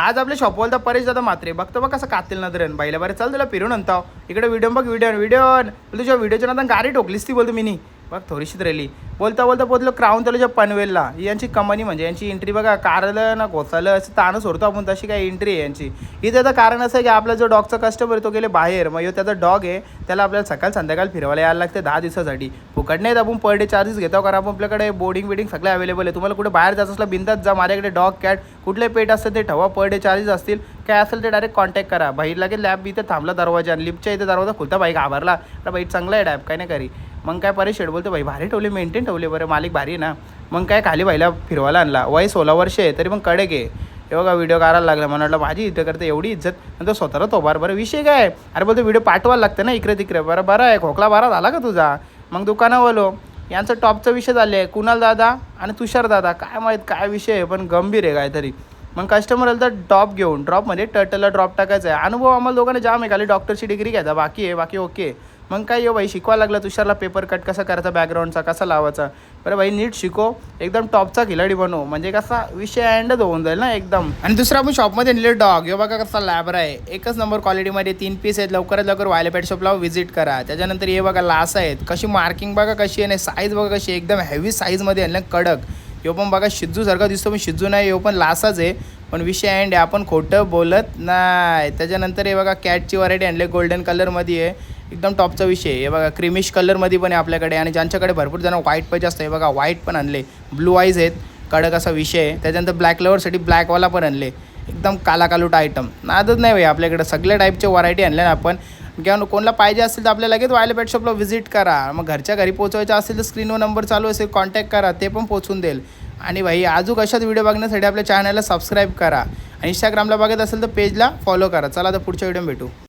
आज आपल्या शॉपवर तर परेश दादा मात्रे बघतो बघ कसं कातील नजरेन बाईला बरं चल तुला फिरून आणतो इकडे व्हिडिओ बघ व्हिडिओ तुझ्या व्हिडिओच्या नंतर गाडी ठोकलीस ती बोलतो मी बघ थोडीशीच राहिली बोलता पोचलो क्राऊन त्याला पनवेलला यांची कंपनी म्हणजे यांची एंट्री बघा कारलं ना घोसालं असं ताणं सोडतो आपण तशी काय एंट्री आहे यांची. इथे त्याचं कारण असं आहे की आपला जो डॉगचा कस्टमर आहे तो गेले बाहेर मग त्याचा डॉग आहे त्याला आपल्याला सकाळ संध्याकाळ फिरवायला यायला लागते 10 दिवसासाठी. फुकट नाहीत आपण पर डे चार्जेस घेतो कारण आपण आपल्याकडे बोर्डिंग सगळे अवेलेबल आहे. तुम्हाला कुठे बाहेर जायचं असलं बिंदात जा माझ्याकडे डॉग कॅट कुठले पेट असतं ते ठेवा पर डे चार्जेस असतील काय असेल ते डायरेक्ट कॉन्टॅक्ट करा. बाहेर लागेल लॅब इथे थांबला दरवाजा लिफ्टच्या इथे दरवाजा खुलता बाईक घाबरला बाईक चांगला आहे डॅब काय नाही करी. मग काय परेश शेड बोलतो भाई भारी ठेवले मेंटेन ठेवले बरं मालिक भारी आहे ना. मग काय खाली बाईला फिरवायला आणला वय 16 वर्ष आहे तरी मग कडे घे हे बघा व्हिडिओ करायला लागला मला वाटलं माझी इथं करते एवढी इज्जत आणि तो स्वतःला तो बरं विषय काय अरे बोलतो व्हिडिओ पाठवायला लागतं ना इकडे तिकडे बरं आहे खोकला बारा झाला का तुझा. मग दुकानावलो यांचं टॉपचा विषय झाले आहे कुणाल दादा आणि तुषार दादा काय माहीत काय विषय आहे पण गंभीर आहे काहीतरी. मग कस्टमर आलं तर ड्रॉप घेऊन ड्रॉपमध्ये टर्टलला ड्रॉप टाकायचा आहे. अनुभव आम्हाला दोघांना जाम आहे खाली डॉक्टरची डिग्री घ्यायचा बाकी ओके. मग काय यो भाई शिकवायला लागला तुषारला पेपर कट कसा करायचा बॅकग्राऊंडचा कसा लावायचा बरं भाई नीट शिको एकदम टॉपचा खिलाडी बनव म्हणजे कसा विषय एंडच होऊन जाईल ना एकदम. आणि दुसरा आपण शॉपमध्ये नेले डॉग हे बघा कसा लॅबर आहे एकच नंबर क्वालिटीमध्ये 3 पीस आहेत. लवकरात लवकर वायला पेट शॉपला व्हिजिट करा. त्याच्यानंतर हे बघा लास आहेत कशी मार्किंग बघा कशी आहे साईज बघा कशी एकदम हेवी साईजमध्ये आहे ना कडक. यो पण बघा शिज्जूसारखा दिसतो पण शिज्जू नाही यो पण लासाच आहे पण विषय एंड आहे आपण खोटं बोलत नाही. त्याच्यानंतर हे बघा कॅटची व्हरायटी आणले गोल्डन कलरमध्ये आहे एकदम टॉपचा विषय हे बघा क्रिमिश कलरमध्ये पण आहे आपल्याकडे. आणि ज्यांच्याकडे भरपूर जण व्हाईट पाहिजे असतं हे बघा व्हाईट पण आणले ब्लू आईज आहेत कडक असा विषय आहे. त्याच्यानंतर ब्लॅक लवरसाठी ब्लॅकवाला पण आणले एकदम कालाकालूट आयटम नादच नाही भाई आपल्याकडे सगळ्या टाईपचे व्हरायटी आणले ना आपण. किंवा कोणाला पाहिजे असेल तर आपल्याला लगेच वायला पेट शॉपला व्हिजिट करा. मग घरच्या घरी पोहोचवायचं असेल तर स्क्रीनवर नंबर चालू असेल कॉन्टॅक्ट करा ते पण पोचून देईल. आणि भाई अजून अशाच व्हिडिओ बघण्यासाठी आपल्या चॅनलला सबस्क्राईब करा आणि इंस्टाग्रामला बघत असेल तर पेजला फॉलो करा. चला तर पुढच्या व्हिडिओ भेटू.